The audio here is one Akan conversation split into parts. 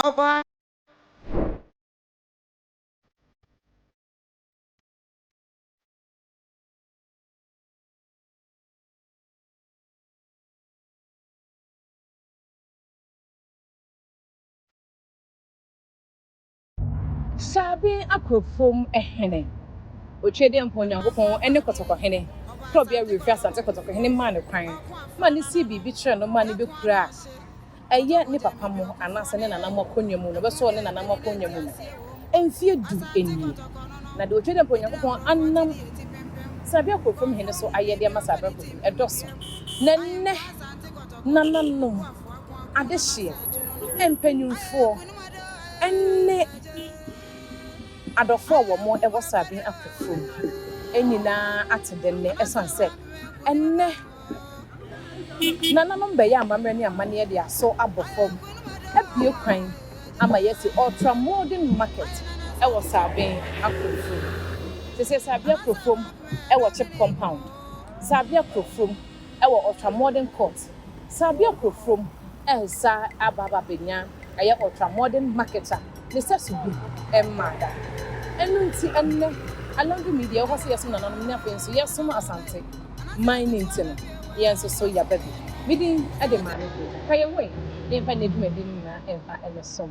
Oba. Sabi akrofom ehene. Ochede mpo Nyankopon ene kotokohene. Probia refi asante kotokohene ma ne kwan. Ma ne si bibi kire no ma ne bekura. Eye ne papa mo anase ne nana mo konwa mu no beso ne nana mo konwa mu no. Emfie du eni. Na de ochede mpo Nyankopon anam sabi akrofom hene so ayede ma sabi akrofom edoso. Na ne nananom adehye empanyumfo ene adofo wo mo ewo sabi akrofom enyina atedenne esanse enne nananom be ya amamre ne amane de aso abofom abie kwan ama yesi ultra modern market ewo sabi akrofom se sabi akrofom ewo chip compound sabi akrofom ewo ultra modern court sabi akrofom elsa ababa benya eye ultra modern marketer ne sesubi emmada enunti enne along media wo se yesum nananom ne afenso yesum asante mining tin yenso so ya baby midin ade mane go kaye we ne fa ne dum na emfa elesom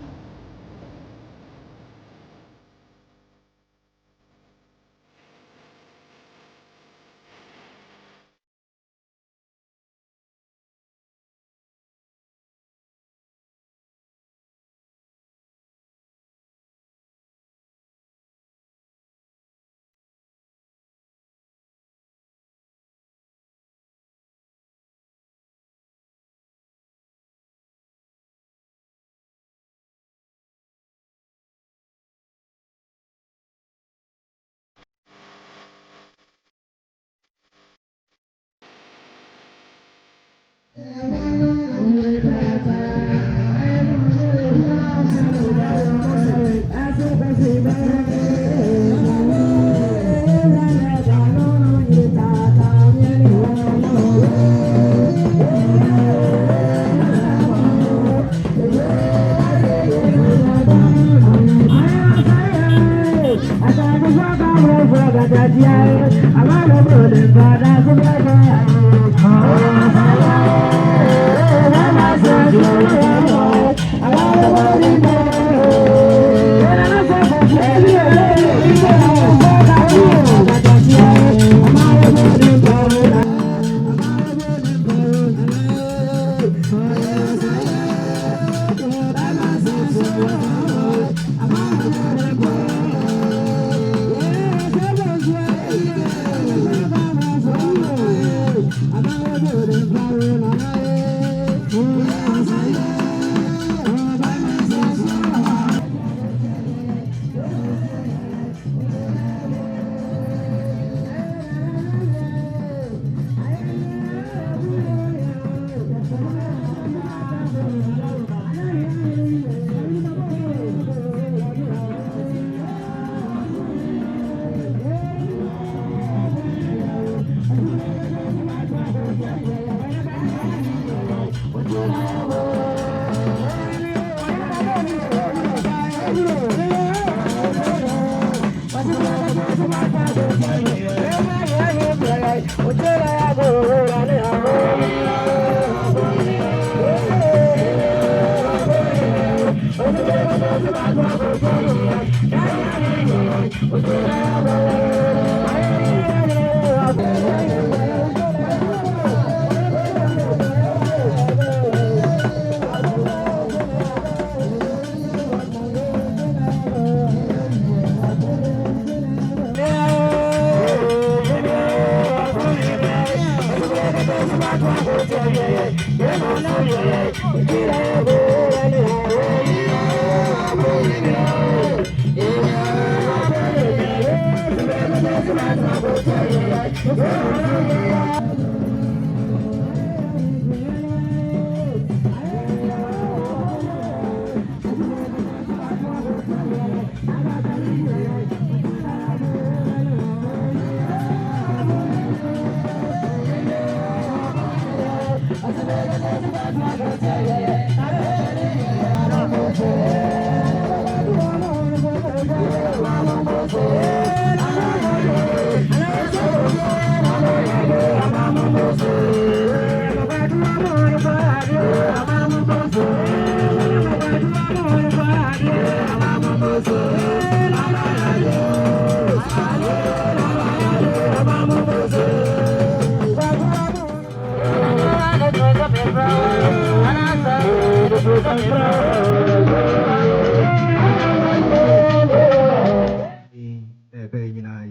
Nyina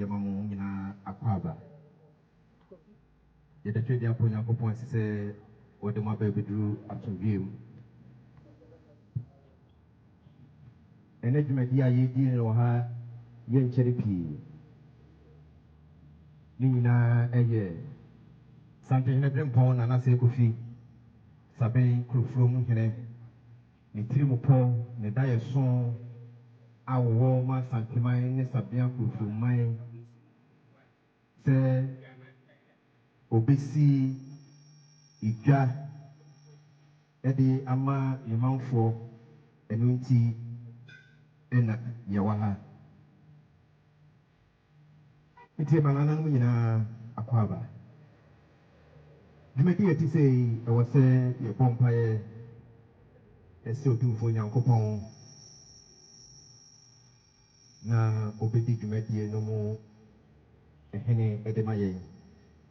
yamamu nyina akwaba yɛde twɛde apɔ Nyankopɔn ase sɛ wɔde mo aba abɛduru asomdwoe mu ɛnɛ dwumadi a yɛdi no wɔ ha yɛnkyɛre pii ne nyinaa ɛyɛ Sampehene Brempɔn Nanase Kofi Sabin Kurofurom hene ne tirimupɔ ne da yɛ so a wɔwɔ ma Santeman ne Sabea Kurofuromman sɛ obesi idwa ɛde ama ne manfoɔ ɛno nti ɛna yɛwɔ ha nti ma nananom nyinaa akɔ aba dwumadi yɛte sɛ ɛwɔ sɛ yɛbɔ mpaeɛ ɛsɛ Otumfoɔ Nyankopɔn na obɛdi dwumadie no mu ɛhene ɛde ma yɛn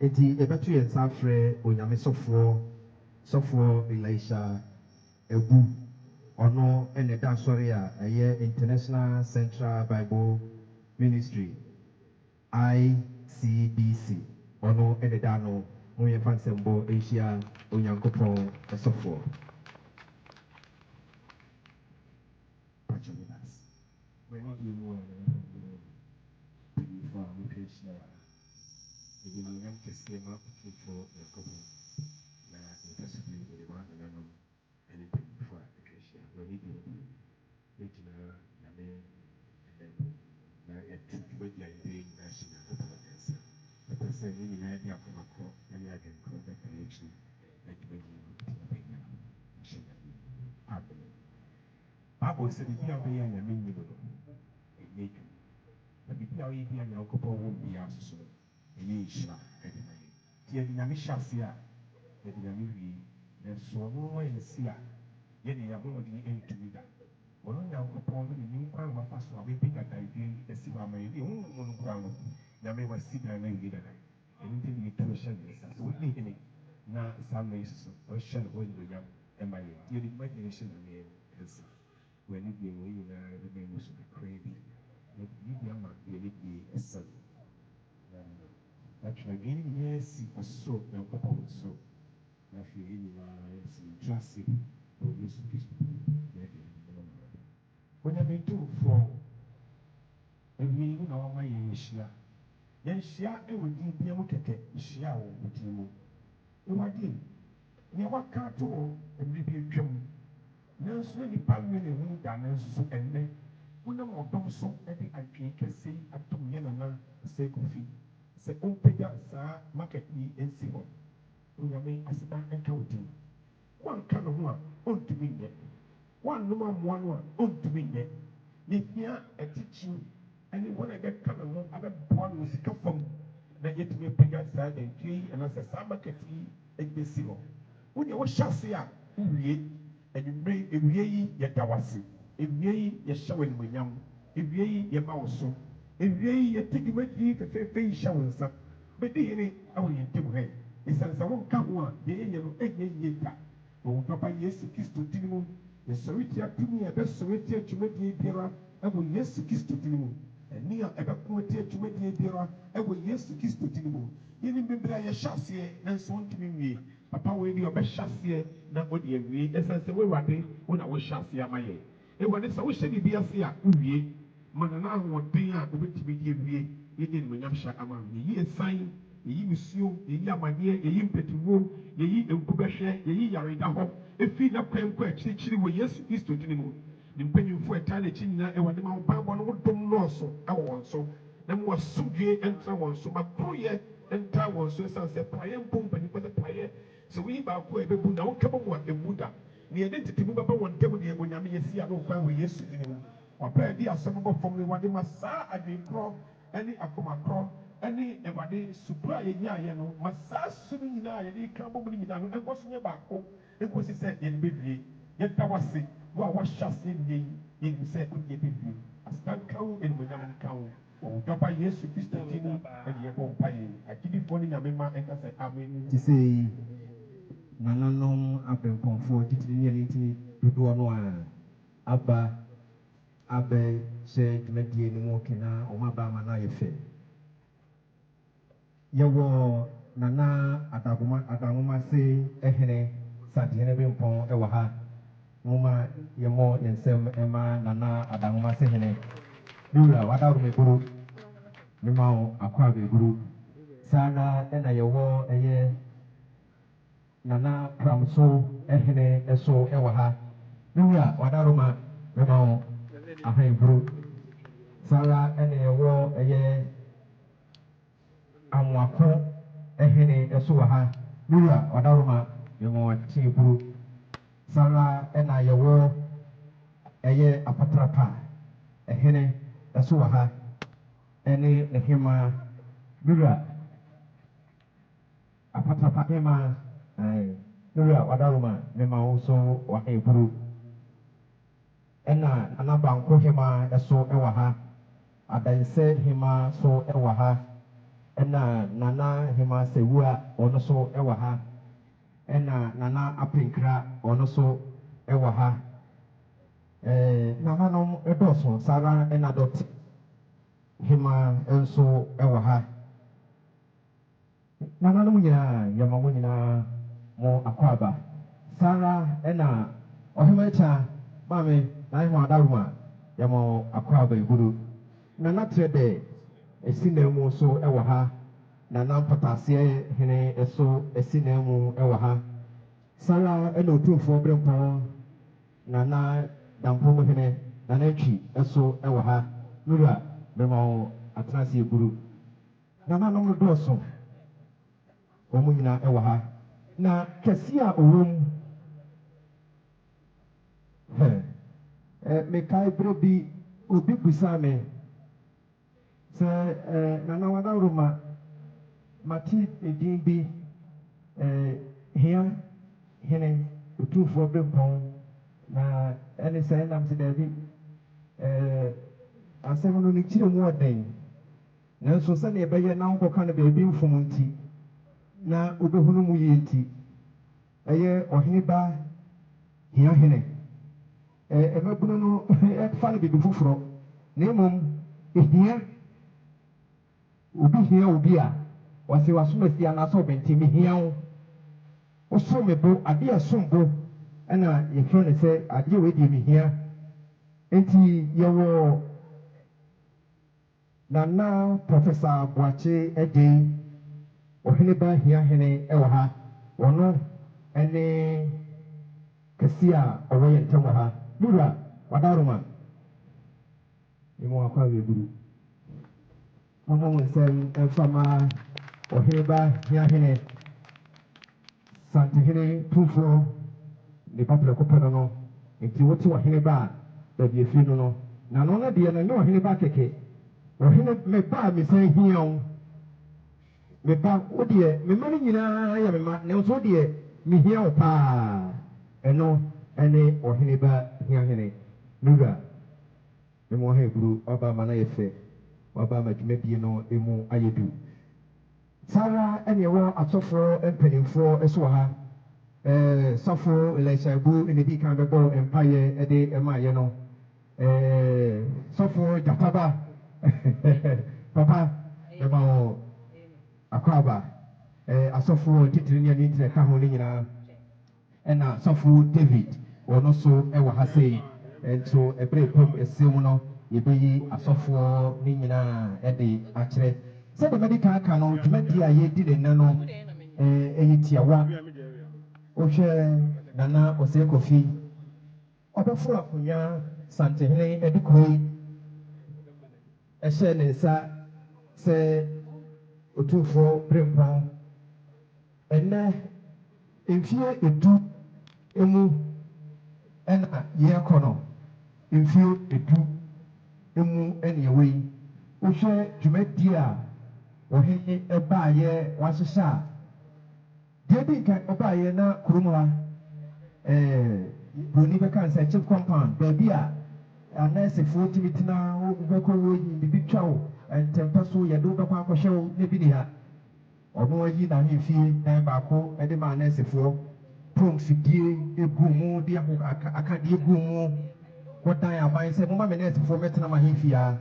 enti yɛbɛto yɛn nsa afrɛ onyame sɔfoɔ Elisha Abu ɔno ɛna ɛda asɔre a ɛyɛ International Central Bible Ministry ICBC ɔno ɛna ɛda no mo yɛmfa nsɛmbɔ ɛnhyia Onyankopɔn ɛsɔfoɔ Bible said if you are being a mini make you. But if you are eating and your couple won't be as so. A ye shall get in a year. The Yamisha Sia, the Yami, the Solo and Sia. Yet they are going to the end to me that. One on your couple, the new crown of us will be bigger than the Siva may be only one crown. Yami was sitting and made it. Anything you do, shall be as we need in it. Now, some races or shall hold the young and my your imagination of me. When it be we the name was crazy. But you young man really be a son. Actually, yes, it was so, no papa was so. I feel drastic for this. When I've been too for a meaning of my Yeshia. Yeshia, it would be a look at Shia with you. You are dead. Never can't do and be a drum. Nanso nipa mmiri ho dane nso ɛnɛ wonam ɔdɔm so ɛde adwene kɛse atom yɛ nana sɛ Kofi sɛ ɔmpagya saa market yi nsi hɔ onyame aseda nka wo din wanka ne ho a ɔntumi nyɛ wannom amoa no a ɔntumi nyɛ yɛhia atikyi ɛne wɔn a ɛbɛka ne ho abɛboa no wɔ sika fam na yɛtumi apagya saa nantwie yi anaasɛ saa market yi ɛbɛsi hɔ wodeɛ wohyɛ ase a wowie anwummerɛ ewie yi yɛda wase ewie yi yɛhyɛ wɔ animuonyam ewie yi yɛma wo so ewie yi yɛte dwumadie fɛfɛɛfɛ yi hyɛ wo nsa bɛdi hene awɔ yɛn ntam hɛ ɛsiane sɛ wonka ho a deɛ yɛyɛ no ɛnyɛ yie da wɔwo papa Yesu Kristo din mu yɛsɔre tia tumi a ɛbɛsɔre tia dwumadie biara ɛwɔ Yesu Kristo din mu ɛni a ɛbɛko tia dwumadie biara ɛwɔ Yesu Kristo din mu yɛnim bebree a yɛhyɛ aseɛ nanso wontumi nwie papa wo ni ɔbɛhyɛ aseɛ na ɔde awie ɛsiane sɛ woawurade wo na wohyɛ aseɛ ama yɛ ɛwurade sɛ wohyɛ biribi ase a wowie ma nana ahoɔden a wobɛtumi de awie yɛde animuonyam hyɛ ama no yɛyi ɛsan yɛyi nsuo yɛyi amanneɛ yɛyi mpɛtiwuo yɛyi nkubɛhwɛ yɛyi yareda hɔ ɛfiri na kwan kɔ akyirikyiri wɔ Yesu Kristo din mu ne mpanyimfoɔ ɛtaa n'akyi nyinaa ɛwurade ma wo bammɔ no wodom nɔɔso ɛwɔ wɔn so na ma wɔasomdwie ɛntena wɔn so ma koroyɛ ɛntaa wɔn so ɛsiane sɛ praeɛ mpo mpanimfoɔ sɛ praeɛ sɛ woyi baako a ɛbɛbu na woka bɔ mu a ɛmu da ne yɛde ntetemu bɛba wɔn ntam deɛ onyame yɛsi a ne wokwan wɔ Yesu din mu ɔbɛɛ de asɛm bɔ fam no Awurade ma saa adwenkorɔ ɛne akomakorɔ ɛne Awurade supuro a yɛnyaeɛ no ma saa su no nyinaa yɛde ka bɔ mu no nyinaa no ɛnkɔ so nyɛ baako ɛnkɔsi sɛ yɛde bɛwie yɛda wase wo a wahyɛ aseɛ nnɛ yi yɛnim sɛ wodeɛ bɛwie aseda nka wo animuonyam nka wo wɔ dɔba Yesu Kristo din ɛne yɛbɔ mpaeɛ agyidifoɔ no nyame ma ɛnka sɛ amen ti sɛ nananom apɛmpɔnfoɔ titiri ne yɛn ti dodoɔ no aba abɛhyɛ dwumadie no mu kena wɔn aba ama no ayɛ fɛ. Yɛwɔ nana adahoma se hene santehene bempɔn wɔ ha. Moma yɛmmɔ yɛn nsɛm ɛma nana adahoma se hene. Dura wadaworo meburu mema wo akɔ abɛburu. Saa na ɛna yɛwɔ ɛyɛ nana pramso hene so wɔ ha. Dura wadaworo ma mema wo ahɛnburu. Saa na ɛna yɛwɔ ɛyɛ Anwako hene so wɔ ha. Dura wadaworo ma mema wo ahɛnburu. Saa na ɛna yɛwɔ ɛyɛ apatrapa hene so wɔ ha. Ɛne ne hema Dura apatrapa hema Dura wadaworo ma mema wo so ahɛnburu. Ɛna nana banko hema so wɔ ha. Adanse hema so wɔ ha. Ɛna nana hema sewua ɔno so wɔ ha. Ɛna nana apenkra ɔno so wɔ ha. Nananom dɔɔso saa ara ɛna dɔte hema nso wɔ ha. Nananom nyinaa yɛma mo nyinaa mo akɔ aba. Saa ara ɛna ɔhema akya maame na ahema wadaworo ma yɛma wo akɔ aba eburu. Nana trɛdɛ esi na mu so wɔ ha. Nana mpataseɛ hene so esi na mu wɔ ha. Saa ara ɛna otumfoɔ berempɔn nana dampɔm hene nana atwi so wɔ ha. Nura mema wo atena ase eburu. Nananom no dɔɔso wɔn nyinaa wɔ ha. Na kɛse a ɔwɔ mu mekae berɛ bi obi busaa me sɛ nana wadaworo ma mate edin bi hia hene otumfoɔ berempɔn na ɛne sɛ ɛnam sɛ daabi asɛm no ne kyerɛ mu ɔden nanso sɛdeɛ ɛbɛyɛ na wokɔka no baabi mfom nti na wobɛhunu mu yie nti ɛyɛ ɔhene ba hia hene ɛmabunu no ɛfa no biribi foforɔ na mmom ehia obi hia obi a wɔse wasom asi anaasɛ ɔbɛnti mehia wo wosom me bo adeɛ ɛsom bo ɛna yɛfrɛ no sɛ adeɛ wei deɛ mehia nti yɛwɔ nana Professor Boakye Agyen ɔhene ba hia hene wɔ ha. Ɔno ɛne kɛse a ɔwɔ yɛn ntam wɔ ha. Dura wadaworo ma mema wo akɔ abɛburu. Mama mo nsɛm ɛmfama ɔhene ba hia hene santehene tumfoɔ nipa prɛko pɛ no nti wote ɔhene ba a baabi efiri no na no na deɛ no nyɛ ɔhene ba kɛkɛ. Ɔhene me ba a mesan hia wo me ba wo deɛ me ma no nyinaa yɛ me ma nanso wo deɛ mehia wo paa. Ɛno ɛne ɔhene ba hia hene. Nura mema wo ahɛnburu. Waba ama no ayɛ fɛ. Waba ama dwumadie no mu ayɛ du. Saa ara ɛne ɛwɔ asɔfoɔ mpanimfoɔ so wɔ ha. Sɔfo Elɛhyɛbu ne di kan bɛbɔ mpaeɛ de maayɛ no. Sɔfo Gyataba papa mema wo akɔ aba. Asɔfo titiri ne ani ntina ka ho no nyinaa ɛna sɔfo David ɔno so wɔ ha sei. Nso ɛberɛ pam ɛsɛm no yɛbɛyi asɔfoɔ ne nyinaa de akyerɛ. Sɛdeɛ mɛde ka aka no dwumadie a yɛdi ne nna no ɛyɛ tiawa. Wohwɛ nana ɔsɛ Kofi ɔbɛforo akonnwa santehene de kuro yi ɛhyɛ ne nsa sɛ otumfoɔ berempɔn. Ɛnnɛ mfie edu mu ɛna yɛrekɔ no. Mfie edu mu ɛna ɛwɔ yi. Wohwɛ dwumadie a ɔhene baayɛ wahyehyɛ a deɛ di nkan ɔbaayɛ na kurom ha buroni bɛka nsɛ chief compound baabi a anɛɛsefoɔ tumi tena wobɛkɔ wɔyi bibi twa wo ntɛmpa so yɛde wobɛkɔ akɔhyɛ wo na bi ni ha. Ɔno ayi n'ahemfie dan baako de ma anɛɛsefoɔ prom fidie egu mu de akade egu mu kodan aban se mama menesi fo metena ma hefia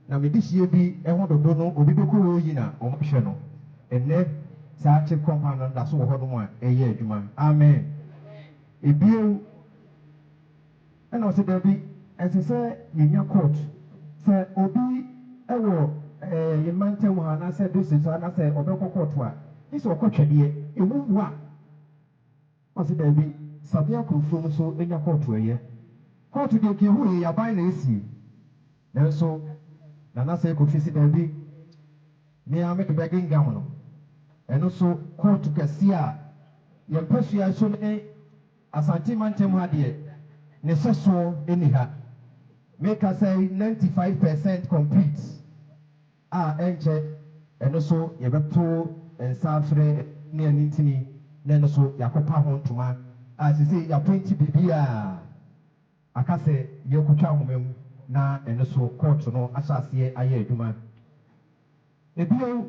na medihie bi eho dodo no obi bekoro yi na omhwe no enne saa che compound da so wo hodo mu a eye adwuma amen ebio ena o se da bi ensese yenya court se obi ewo yemantam ha na se do se so na se obekọ court a isi okotwede ewu a o se da bi sabia krofom so enya court eye court de ke hu ye yaban na esi nanso na se ko fisi da bi me a me de begingam no eno so court kase a ye pasua so ne asante mantem ha de ne seso eni ha make us say 95% complete enche eno so ye beto ensafre ne anitini na eno so yakopa ho ntoma sisi ya 20 bibia akase ye kutwa homem na eno so court no asase aye adwuma ebio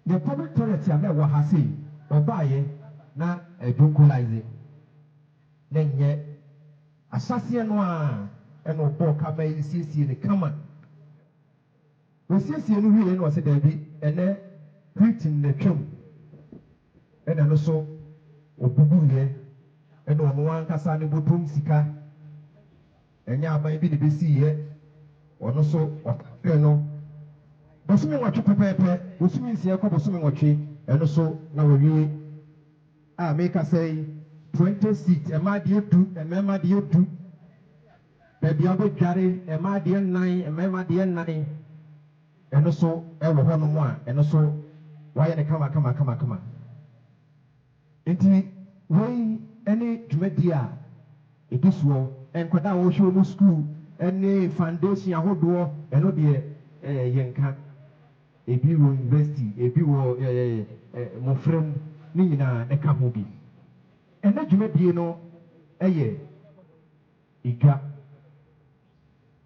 the public toilet ya mewa hase obaye na edukulize nenye asase no a eno bo kama yisiesie ne kama osiesie no wie no se dabi ene written na twam ena no so obubuye ena ono ankasa ne botom sika enya aban bi ne besiye ono so okwe no bosumi nwatwe pepepe bosumi nsia ko bosumi nwatwe eno so na wawie make us say 20 seats ema de du emema de du baby abodware ema de nan emema de nan eno so ewo ho no mu a eno so waye ne kama enti wei ene dwumadi a edisuo enkoda wo hwe mu school ene foundation ahodo eno de yenka ebi wo university ebi wo mofrem ni nyina ne ka ho bi ene dwumadi no eye igwa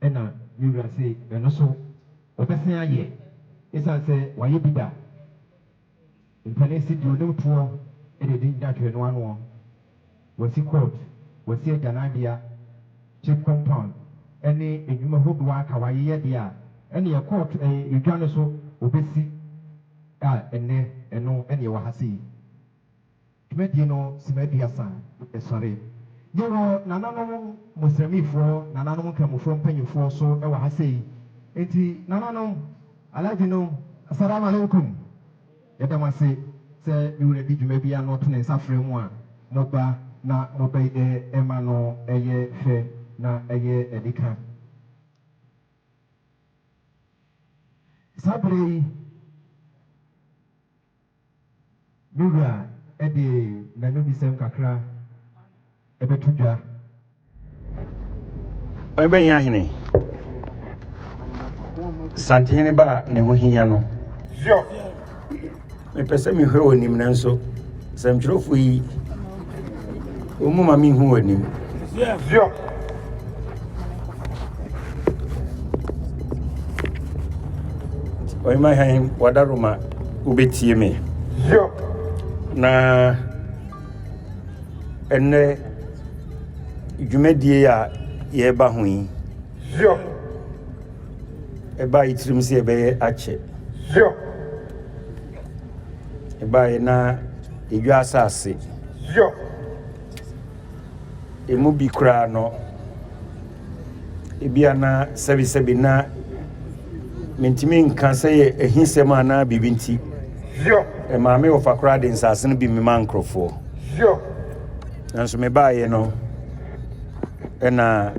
ena yura say eno so obesen aye isa se waye bida impanesi di odumtuo ede din datwe no ano wasi court wasi aganadia chief compound ene edwuma hodo aka waye ye dia ene ye court edwa no so obesi ene eno ene wa hasi dwumadi no simadia san esore yewo nananom muslimifo nananom kamufo mpanyifo so ewa hasi enti nananom alaji no assalamu alaikum yadamase se yure di dwuma bia no to ne safre mu a moba na moba ema no eye fe na eye edika sabre yura ede na no bisem kakra ebetudwa ebe hia hene santene ba ne ho hia no yo me pese mi hwe onim nanso samtrofo yi omu ma mi hu onim yo oi ma han wadaruma ubetie me yo na enne dwumadie ya ye ba ho yi yo eba itrim se ebe ache yo eba na edwa asase yo emu bi kura no ebia na sebi na mentimi nka se ye ehinsem ana bibinti yo maame ofa kura de nsase no bi me mankrofo yo nanso me baaye no ena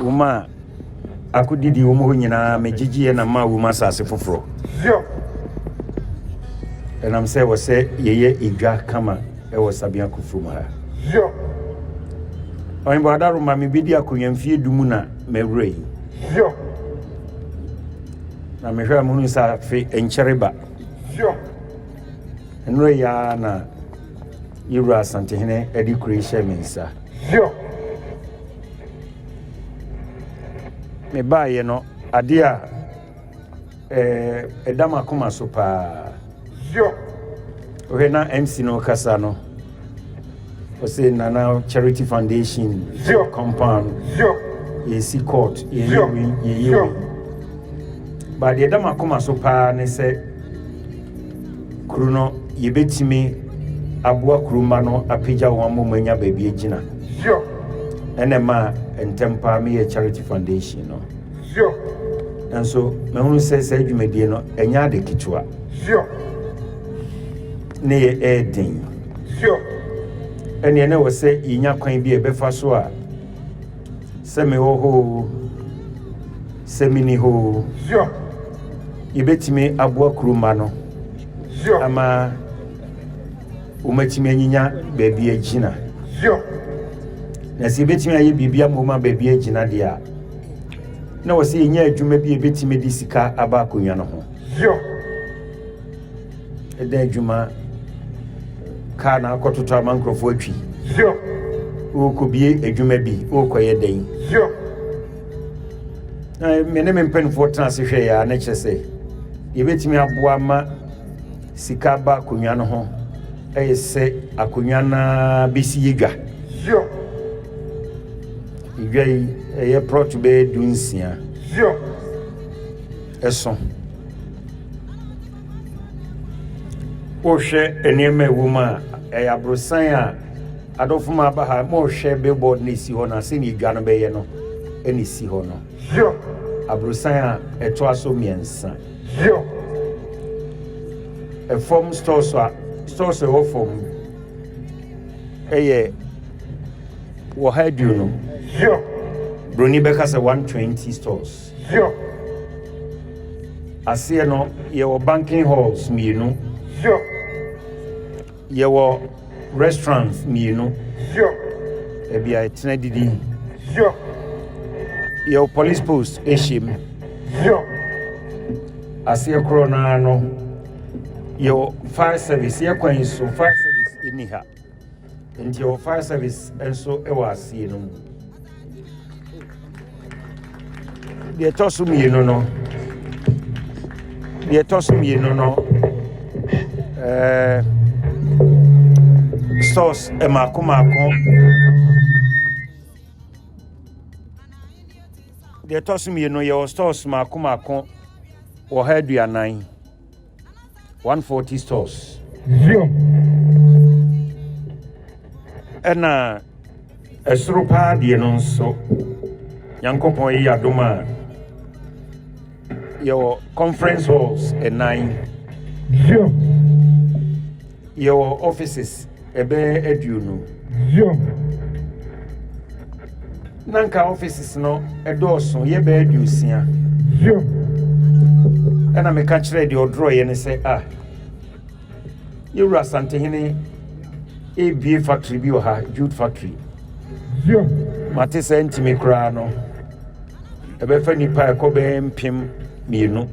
uma akudidi wo mo nyina megigye na ma wo masase foforo yo enam se wo se yeye igwa kama e wo sabia kofuru ha yo oyin bo adaru ma me bidi akonwamfie dumu na mewrei yo na mehwa mu sa fe enchereba yo enro ya na yura santehene edi creation mensa yo me baaye no ade a edama koma so pa yo Ohena MC no Casano. Say Nana Charity Foundation compound. Ye see court. Ye But the Dama Kuma so pa ne say Kruno ye betimi abua kruma no apija wamo manya baby ejina. Enema entempa me a charity foundation no. And so me hunu say dwumedie no enya de kitua. Ne e din. Ene we say yinya kwan bi e befa so a se me ho se mini ho. Ye betimi abua kruma no. Ama umatimi anyinya baby ejina. Na si betimi aye bibia moma baby ejina dia. Na wose yenya adwuma bi betimi di sika aba akonwa no ho. Eda adwuma ka na akototo amankrofo atwi. O ko bie adwuma bi o koye den. Me mpenfo transfer ya na kyese. Ye betimi aboa ma sika ba akonwa no ho. Ese akonwa na besi yedwa. Igwai eye proto be dunsia. Eso. O hwe enema wuma abrosan a adofuma ba ha mo hwe billboard na si ho na se ni dwa no be ye no eni si ho no. Abrosan a eto aso miensa. A form stores wo form wo had you know. Bruni Becca say 120 stores. Asie no your banking halls me no. Your restaurants me no. Ebi a tena didi. Your police post eshim. Asie corona no. Your fire service your kwan so fire service iniha. And your fire service also was you know. The toss me no. The toss me no. Stores e makomako. The toss me no your stores makomako or head you are 9 140 stores. Ena esuru pa die no so yankopon yi adoma your conference halls at 9 your offices ebe eduno nanka offices no edoso ye be edusia ena me ka kire de odro ye ne say you rasante hini ABA factory bi ha jute factory mate se ntimi kra no ebe fa nipa ekobe mpem mienu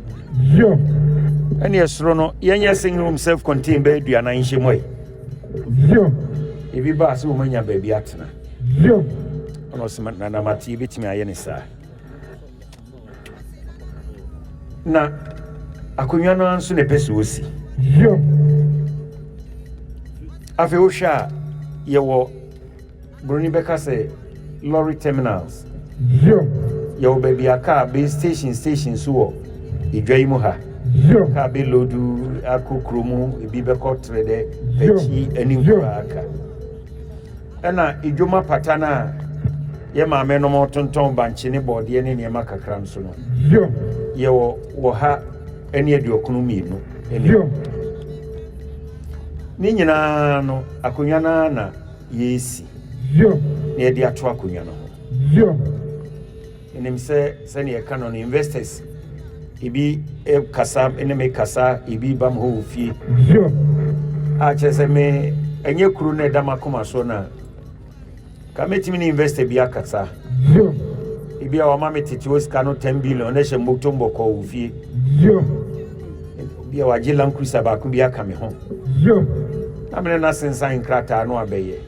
ene esro no yenye single room self contained be aduana nhyemoy ebi ba se wo manya ba bi atena ono se na mate betimi aye ne sa na akonwa no anso ne pese osi afi osha yewo Bruni Becca say lorry terminals yewo baby aka be station so idwai mu ha ka be lodu akokromu ebi be kotrede pechi eninkura aka ena idwoma patana ye maame no motonton banche ne bode ne niema kakra nso no yewo wo ha eni aduokunu mienu eni ni nyina no akonwa na yesi ne de ato akonwa no enim se ne canon investors ibi kasa ene me kasa ibi bam ho fie a chese me enye kuru na dama koma so na ka metimi ni investor bi akasa ibi a wama metiti osika no 10 billion na she motombo ko fie bi a wagila nkrusa ba ku bi aka me ho amene na sensan krata no abeye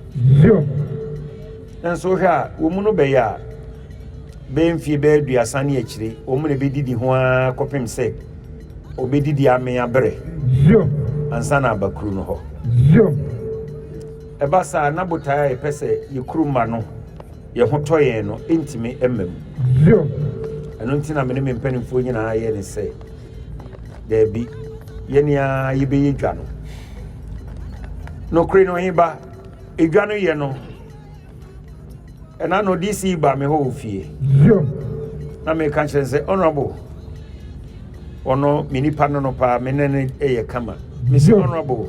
nanso hwa wo mu no beye a benfie be aduasane akire wo mu ne bedidi ho a kopem se obedidi ame abere ansana abakuru no ho eba sa na botaa e pese yekuru ma no ye ho toye no entimi emem eno ntina me ne mpanimfo nyina ye ne se da bi yenia yebe yedwa no kre no hiba edwa no ye no ena no DC ba me ho ofie na me kan chere say honorable ono minipa no pa menene eye kama me say honorable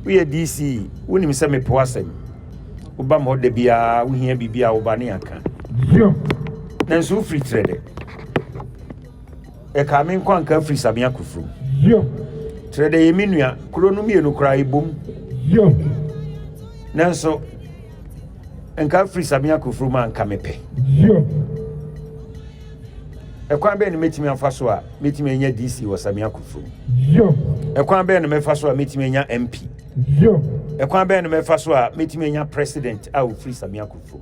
we DC woni me say me po asem uba mo de bia wo hia bibia wo ba ne aka na so free trade e ka me nkwa nka free sabia kufru trade ye minua kuro no mienu kra ibom nanso enka free sabia kufru man ka mepe ekwan be ne metimi afaso a metimi enya DC wo sabia kufru ekwan be ne mefaso a metimi enya MP ekwan be ne mefaso a metimi enya president a wo free sabia kufru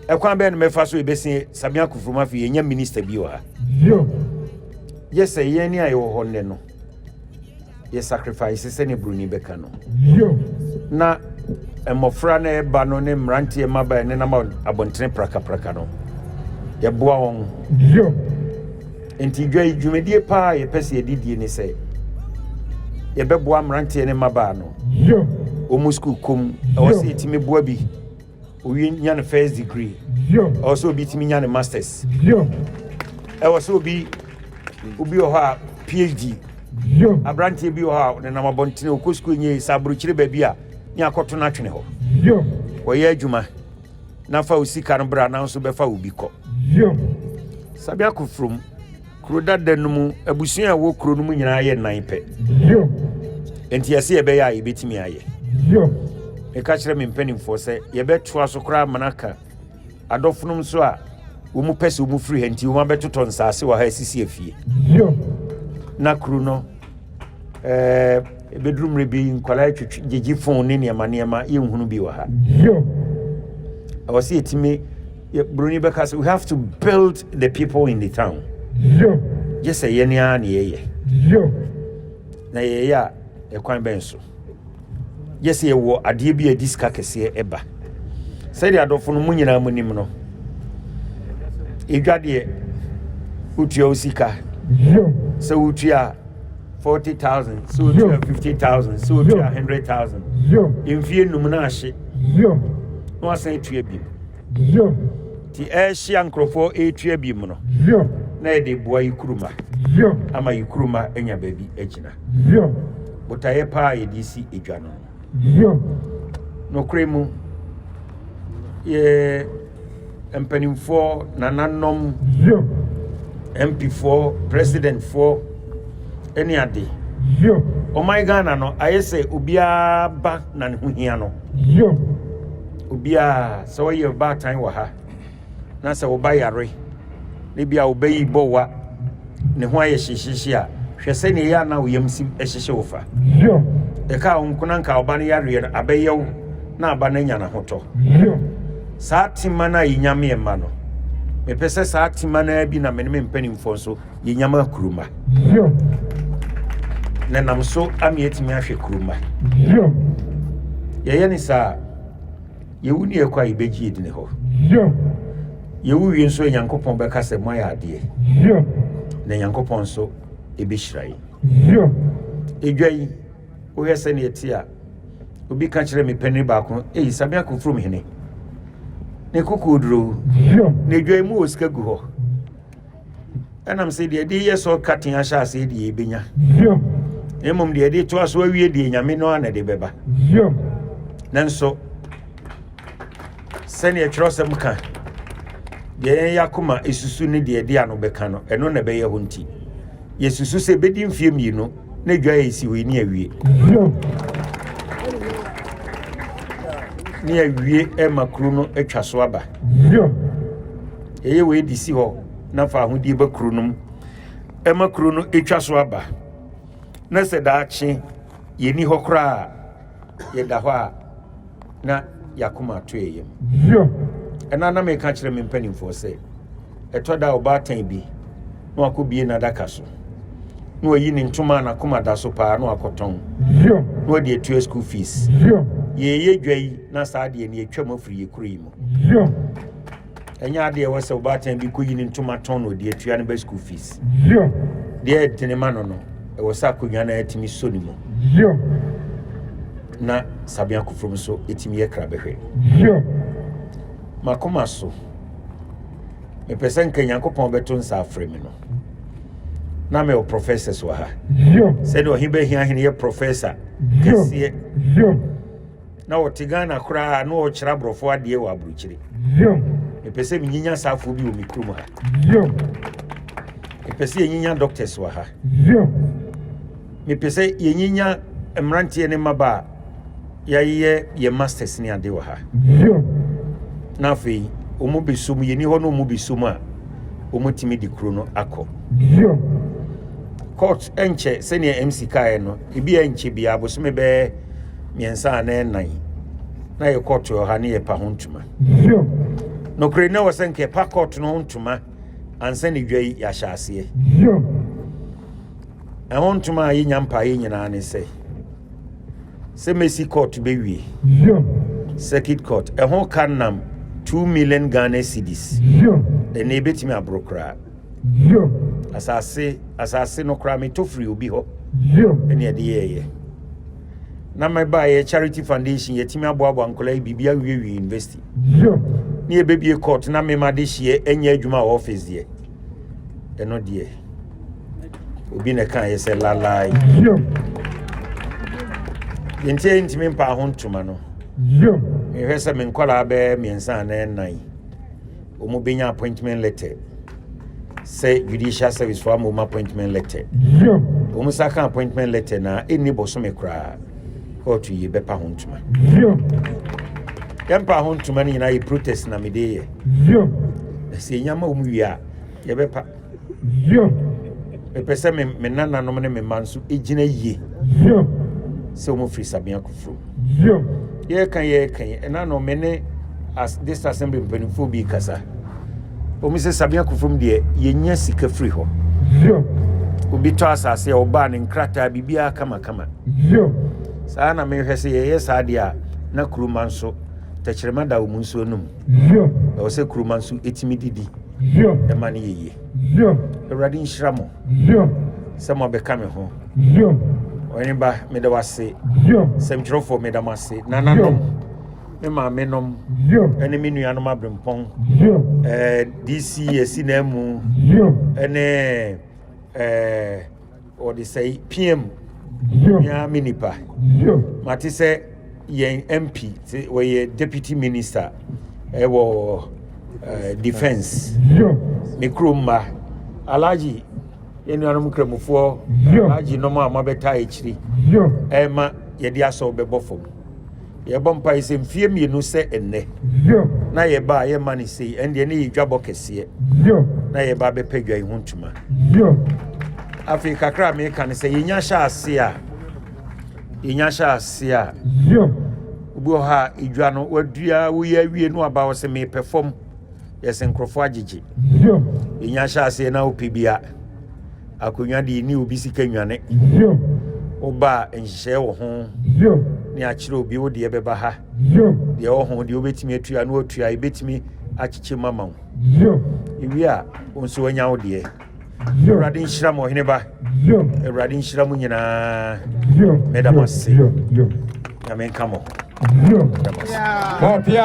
ekwan be ne mefaso e besi sabia kufru ma fi enya minister bi wa yes ye ni ayo ho ne no ye sacrifice se ne bruni beka no na emofra na eba no ne mrantie maba ne na abontene praka no ye boa won enti dwa dwumedie pa ye pese edidie ni se ye beboa mrantie ne maba no o musku kom o se etimi boa bi o wi nya ne first degree also bi timi nya ne masters e wo so bi obi o ha PhD abrantie bi o ha ne na mabontene o kosku nye saburu kire ba bi a ni akoto na twene ho wo ye adwuma na fa osika no bra na so be fa obi ko sabia kufrum kuro dadanum abusuan a wo kuro no mu nyina ye nan pe enti yase ye be ya ibetimi aye e ka kire me mpanimfo se ye beto aso kra manaka adofnum so a wo mu pese wo mu free henti wo ma betoto nsase wa ha sisi afie na kuro no bedroom rebi nkwala twetwe phone ne niema ye nhunu bi wa ha I was saying to me, Bruni, because we have to build the people in the town. Just say, Yenya, ye. Na ye ya, a quine benso. Yes, ye wo, a dear be a discakes eba. Say the adolfo munina munimno. You got ye, Utio Sika. So Utia 40,000, so Utia 50,000, so Utia 100,000. In fear numinashi. No say to bi ti ehia nkrofo etua bi mu no na e de boa yikuruma ama yikuruma enya baby agina botaye pa ye DC edwa no kremu ye empanimfo nananom MP4 president for any ade oh my Ghana no ayese obia ba na ne ho hia no obia so ye ba time wa ha na se wo ba yare ne bia wo bayi bowa ne ho aye hyehyehye a hwese ne ya na wo yamsim ehyehye wo fa e ka onkuna nka oba ne yare no abeyew na aba na nya na hoto saa tima na yinyame e ma no me pese saa tima na bi na me mpanimfo so yinyama kuruma na nam so amietimi ahwe kuruma ye ni saa yewu ni ekwa ibeji edine ho yewu wi nso Nyankopon beka se moya ade na Nyankopon so ebehyirai edwai wo hese ne etia obi ka kire me pani ba ko sabia ko from hene ne kokudro ne edwai mu osika gu ho enam se de yeso katin ahya ase de ebenya emom de to aso awie de nyame no ana de beba nanso sene e twrosem ka de yakoma esusu ne de de ano beka no eno na be ye ho nti yesusu se bedi mfie mi no na dwa esi we ni awie ni awie e makru no atwa so aba eye we di si ho na fa ho di ba kru no e makru no atwa so aba na se da achi ye ni ho kra ye da ho a na yakoma to eyem ena na me ka kire me mpanimfo se etoda oba tan bi na akobie na daka so no yi ni ntoma na koma da so pa no akoton no de etu school fees ye dwai na saa de ne etwa mafiri ye kuro yi mu enya de we se obatan bi ko yi ni ntoma ton no de etu ya ne ba school fees de tene ma no e wo sa konwa na etimi so ni mu na Sabia Kufrum so etimi ye kra behwe makoma so me pesen kenya kopon beto nsa afremi no na me o professors wa ha said o hibe hia hene ye professor kese na o tigana kura no o kira brofo ade wa abruchire me pese me nyinya safo bi o mikrum ha me pese ye nyinya doctors wa ha me pese ye nyinya emrantie ne maba ye masters ni ade wa ha na fe omo besum ye ni ho no omo besum a omo timi di kro no akọ court enche senior MC kai no ebi enche bia bosome be miensa na nan na ye court yo ha ne ye pa hontuma no kre na wasenke pa court no hontuma ansa ne dwai ya hyase e hontuma ye nyampa ye nyina ne se Messi court be wi circuit court e ho kanam 2 million Ghana cedis the ne betimi abrokra asase no kra me to free obi ho ene de ye na my buy charity foundation yetimi aboabo ankola bibia wi university ne e bebie court na me made hie enya adwuma office de eno de obi ne kan ye se lalai yente ntimi mpa ho ntuma no me hwese me nkola be miensa na nan omo benya appointment letter say judicial service for mo appointment letter omo saka appointment letter na eni boso me kra court yi be pa ho ntuma yampa ho ntuma ni na yi protest na me de ye se nyama omo wi a ye be pa me pese me nana no me manso ejina yie se omo free Sabia Kufrum ye kan ena no mene as this assembly benefo bi kasa omi se Sabia Kufrum de ye nya sika free ho obi to asase e oba ne nkrata bibia kama saa na me hwese ye saa de a na kuruma nso techirema da omu nso num o se kuruma nso etimi didi e mane ye Ewrade nhyiramo se mo be kame ho Oniba meda wase semtrofo meda mase nananom me ma menom ene me nuanom abrempon DC esinamu ene odi say PM ya minipa mati se ye MP we deputy minister ewo defense mikroma alaji eni anum kremufo aji no ma mabeta echiri ema ye dia so bebofom ye bompa ise mfie mienu se enne na ye ba ye mani sei ende ne yidwabo kese na ye ba bepedwa ihuntuma Afrika kra me kan se yenya sha ase a ubo ha idwa no wadua wo ye awie no aba wo se me perform ye se nkrofo agege yenya sha ase na opibia akonwa de ni obi sika nwane oba enhye wo ho ni akire obi wo de beba ha de wo ho de obetimi atua na otua ebetimi achiche mama iwi a onso wanya wo de Ewrade nhyira mo hene ba Ewrade nhyira mo nyina medamase ya menka mo Popia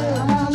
Yeah.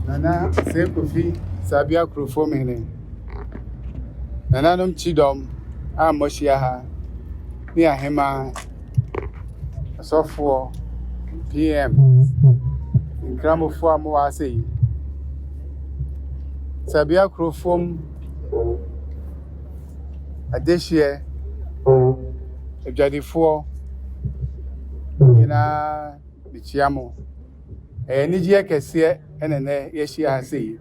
Nana say Kofi Sabia Krofo mene. Nana nom chidom a moshia ha. Ni ahema asofo PM. Nkramofo amo ase. Sabia Krofo adehye edwadifo ina bichiamo. Nijie kese enene yeshia ase.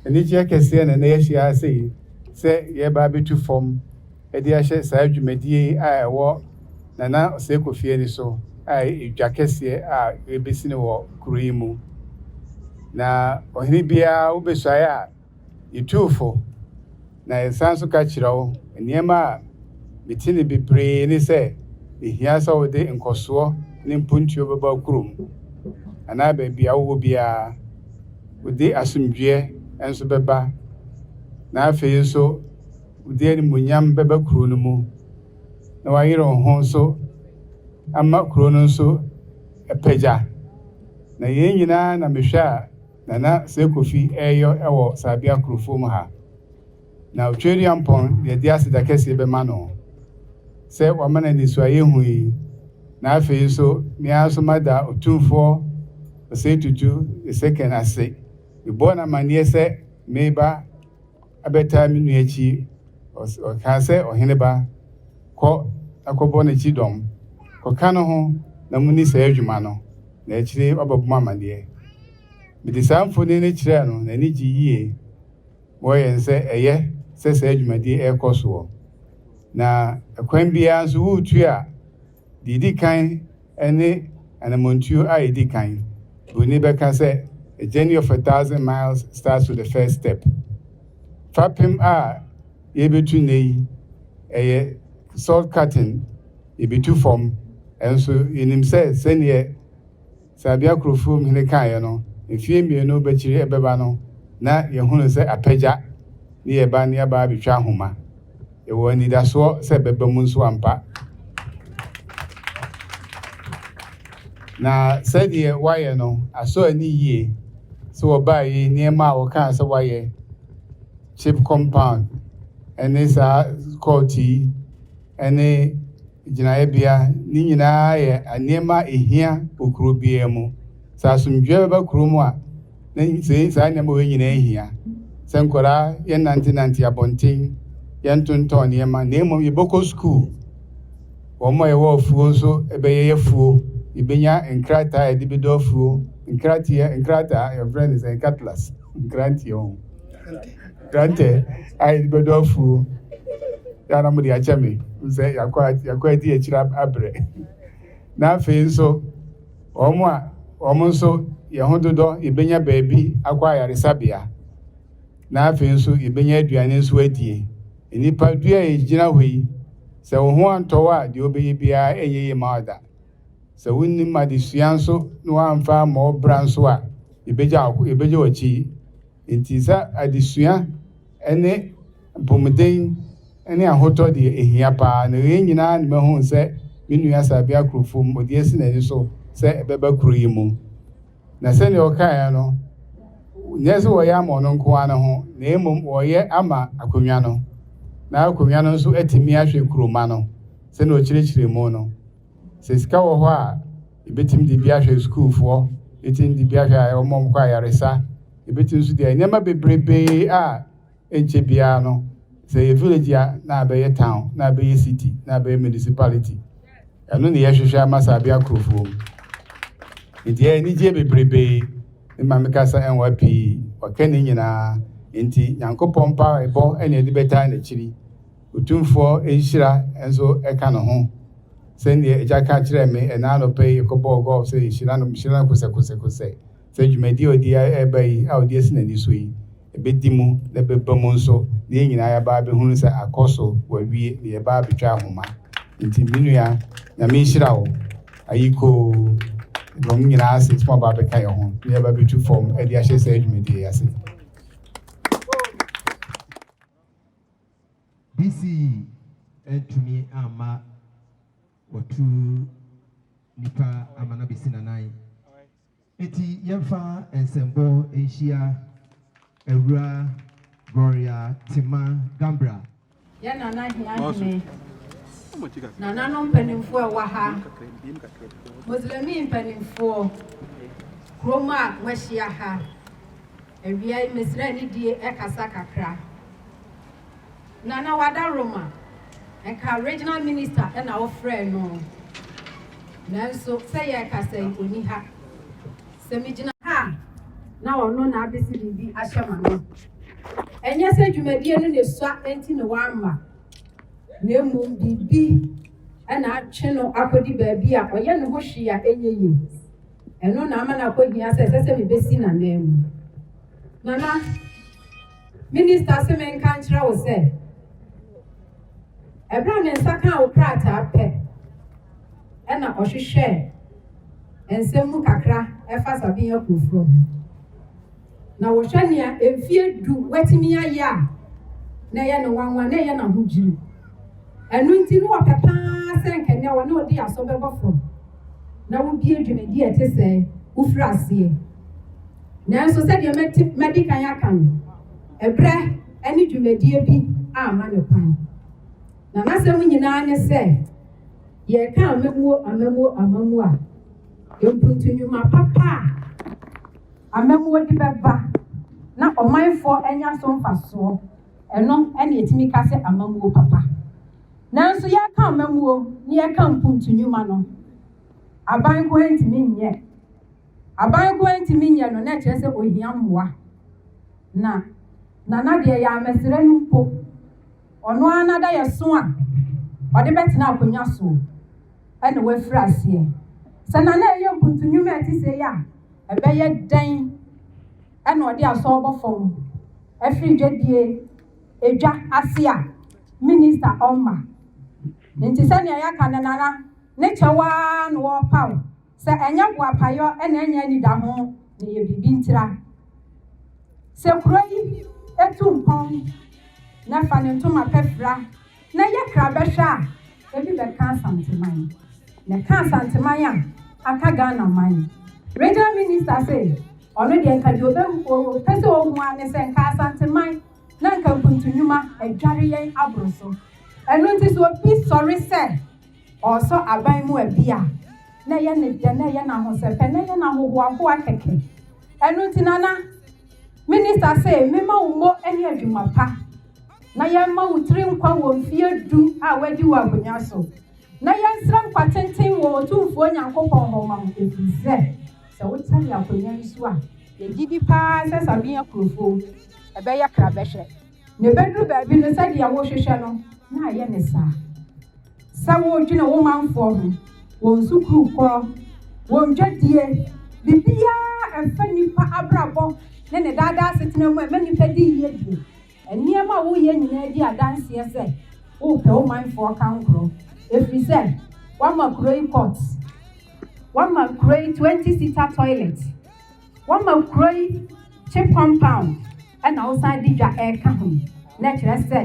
Nijie kese enene yeshia ase. Se ye ba bitu form edi ahye saa dwumadie a ewo nana Osekofie ni so a edwa kese a ebesi ne wo kuro mu. Na ohini bia obesuaye a itufo na ensanso ka kirawo niema bitini bibre ni se ehia sa wo de nkoso ni mpuntuo beba kurom ana ba bia wo bia wo de asumdwe enso beba na afei so wo de ni munyam beba kuro no mu na wayiro ho so ama kuro no so epeja na yenyina na mehwa nana Sekofi eyo ewo Sabia Krofo mu ha na otweri ampon de dia sida kese be ma no se wa mana ni so ayehui na afei so mi aso mada otumfo Osetutu second ase ibo na manie se meba abeta mi nu achi o ka se ohene ba ko akobo na chi dom ko kano ho na muni se adwuma no na achire obabuma manie bidi samfoni ne kire no na ni ji yie wo yense eye se adwumadi ekoso na akwan bia so wutu a didi kan ene anamontuo a edi kan oni beka se a journey of 1,000 miles starts with the first step. Fapim a yebetu nei eye salt cutting yebetu form enso yenim se sene Sabia Krofo mhene kan no efie mienu bechiri ebeba no na yehunu se apagya ni yeba ni aba bitwa homa ewo ni daso se beba mu nso ampa na said ye why no aso ani yie so obayi niema woka so waye chip compound ene sa courti ene jinaye bia ni nyina ye niema ehia okuro bia mu sa sumdwe ba kuro mu a na sei sa niema we nyina ehia senkora ye nanti abontin ye ntonton niema nemo ye boko school omo ye wo fuo so ebeye ye fuo ibenya enkrata e dibido fuo enkrata your friend is a cutlass grante ai dibido fuo ya na mudi achame nse yakwa di echira abre na afi so omo so ye hododo ibenya baabi akwa yaresabia na afi so ibenya aduane so adie enipa dua e gina hoi se wo ho antowa de obeye bia eyeye maada se wonni madesua nso no amfa ma obra nso a ibeja wachi intisa adesua ene bomden ene ahoto de ehia pa na nyina na mahu se menua sabia krofom odi esi na ni so se ebeba kuro yimu na se ne okan no nyese wo ya mo no nko ana ho na emom wo ye ama akonwa no na akonwa no nso atimi ahwe kuroma no se na okirikire mu no se sika wo ho a ibetim de bia hwe school fo etim de bia hwe a omom kwa yaresa ibetim su de nyama bebrebe a enche bia no se village a na be town na be city na be municipality anu ne yehwehwe amasa bia krofo ide ni je bebrebe ma mekasa enwa pi wakani nyina enti yankopon pa ebo ene de beta na chiri otumfo enhira enso eka no ho send the jaka kire me ena no pay kobo go say shira kose say dwumadi odi ebai a odi esi na ni so yi ebedimu na bebamu nso ne nyina ya ba be hunu say akoso wawie ne ba betwa ahoma nti minua na me shira wo ayiko dom nyina ase small ba be kai ho ne ba betu form e dia hye say dwumadi ya se DC entumi ama watu nipa amana bisina nai eti yemfa ensembo enhia ewura Gloria Tima Gambra ya nana hia nana no mpanimfo e wa ha muslimi mpanimfo kroma wahia ha ewia mesra ni die ekasa kakra nana wada Roma eka regional minister na wo frɛ no nanso sɛ yɛ kasa oni ha sɛ mi gyina ha na ɔno na abesi bibi ahyɛ ma no ɛnyɛ sɛ dwumadie no ne sua enti ne wama na mmom bibi ɛna atwe no akɔdi baabi a ɔyɛ ne ho hwe a ɛnyɛ yi ɛno na ama na akɔhia sɛ me besi na nam nana minister sɛ me nka nkyerɛ wo sɛ ebra ne nsaka o krata pe ena ohwehwe ensemu kakra efa sabi yakufro na wo hwania emfie du watimi aya na ye no wanwa na ye na hujiri enu nti no opepa senkene wo na odi aso bebofo na wo bie dwumedi etese ufrase na enso se de medical yakan ebre eni dwumedi bi ama ne kwan na nasem nyina ne se ye ka amamu a yompuntunuma papa amamu di beba na omanfo enya so mfaso eno ene etimi ka se amamu papa nanso ye ka amamu ni ye ka mpuntunuma no aban ko entimi nye no na kire se ohia mmoa na de ya mesere mpo ono anada yeso a ode betina akonya so ene we frase sana na ye mpuntunwuma ati se ya ebeye dan ene ode aso obofom afri dwadie edwa ase a minister Oma nti sane ya kanana ne chewa no wo paw se enya boapayo ene enya ni da ho ne ye bibi ntira se kuroi etumpon na fanentoma pefra na ye krabehwa ebi be kan santeman na kan santeman a aka Ghana man regional minister say ɔno deɛ nka deɛ pɛ sɛ ɔhu a ne sɛ nka asanteman na nka mpuntunwuma adware yɛn aboro so ɛno nti so obi sɔre sɛ ɔsɔ aban mu abi a na yɛ ne dɛ na yɛ n'ahosɛpɛ na yɛ n'ahohoahoa kɛkɛ ɛno nti nana minister sɛ mema wo mo ne adwuma pa na yɛma wo tiri nkwa wɔ mfie du a wadi wɔ akonnwa so na yɛnsra nkwa tenten wɔ Otumfuo Nyankopɔn hɔ ma wo ɛfiri sɛ wotare akonnwa yi so a yɛgyidi paa sɛ Sabia Kurofo ɛbɛyɛ krabɛhwɛ ne bɛduru baabi no sɛdeɛ wohwehwɛ no na ayɛ ne saa sɛ wodwene wo manfoɔ ho wɔn sukuu korɔ wɔn dwadie biribiara ɛfa nipa abrabɔ ne ne daadaa setena mu ɛma nipa di yie die nneɛma a woyɛ nyinaa di adanseɛ sɛ wopɛ wo manfoɔ ka nkorɔ ɛfiri sɛ wama kuro yi court wama kuro yi 20-seater toilet wama kuro yi chip compound ɛna wosan di dwa ɛka ho na kyerɛ sɛ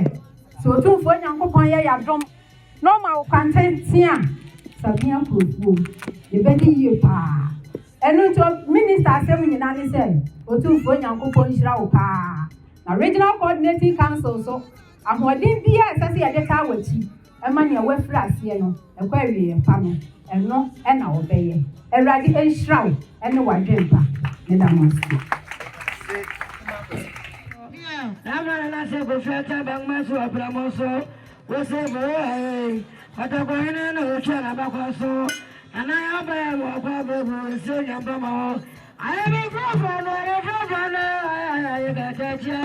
sɛ Otumfuo Nyankopɔn yɛ yɛadom na ɔma wo kwantenten a Sabia Kurofo yɛbɛdi yie paa ɛno nti minister asɛm nyinaa ne sɛ Otumfuo Nyankopɔn nhyira wo paa na regional coordinating council so ahoɔden biara ɛsɛ sɛ yɛde kaa w'akyi ɛma nea wafiri aseɛ no ɛkɔ awie pa no ɛno ɛna wɔbɛyɛ Awurade ɛnhyira wo ɛne w'adwempa ne da mo ase Namara na se bofeta bangma so abramoso wo se bo atakwene na ucha na bakwaso ana ya ba wo kwa bebu se nyamba ma ayi bi fofo no ayi ga tache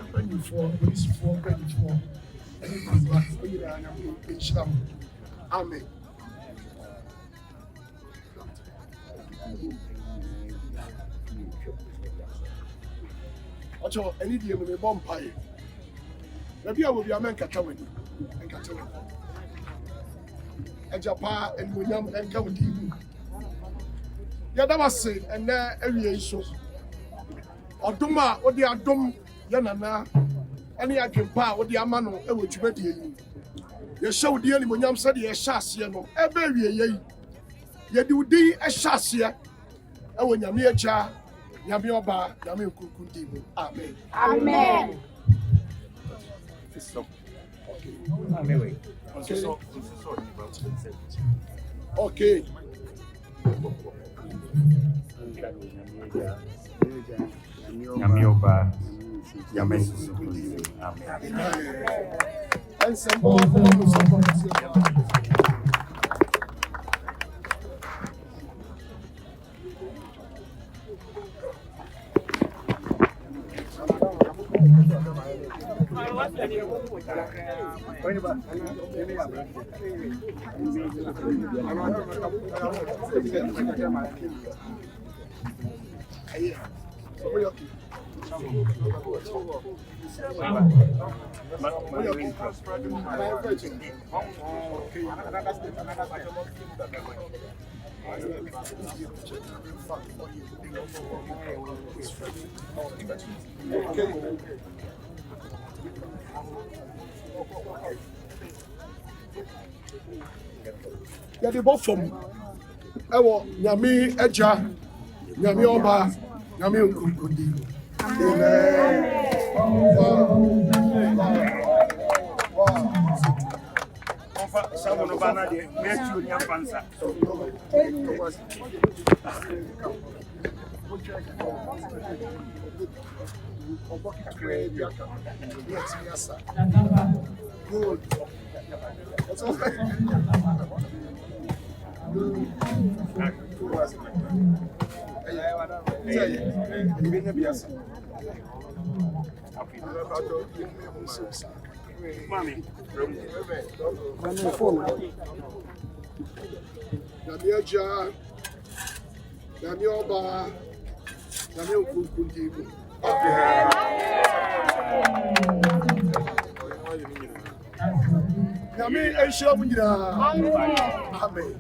mpanyinfoɔ polisifoɔ mpanyinfoɔ ɛne kuruma onyinaa nyame ɛnhyira mo amen. ɔkyɛ ɛne deɛ mu mebɔ mpaeɛ baabi a wɔbi ama nkata w'ani nkata w'ani agya paa animonyam ɛnka wo din mu yɛda wase ɛnɛ awie yi so ɔdom a wode adom yɛ nana ɛne adwempa a wode ama no ɛwɔ dwumadie yi yɛhyɛ wo din animonyam sɛdeɛ yɛhyɛ aseɛ no ɛbɛ awie yi yɛde wo din ɛhyɛ aseɛ ɛwɔ nyame agya nyame ɔba nyame nkunkun din mu amen. Amen. Okay. Nyame ɔba nyame nsusu amen. Yɛde bɔ fam ɛwɔ nyame agya nyame ɔba nyame nkunkun din mu. Nyame agya nyame ɔba nyame nkunkun din mu. Nyame ɛnhyira mo nyinaa. Amen.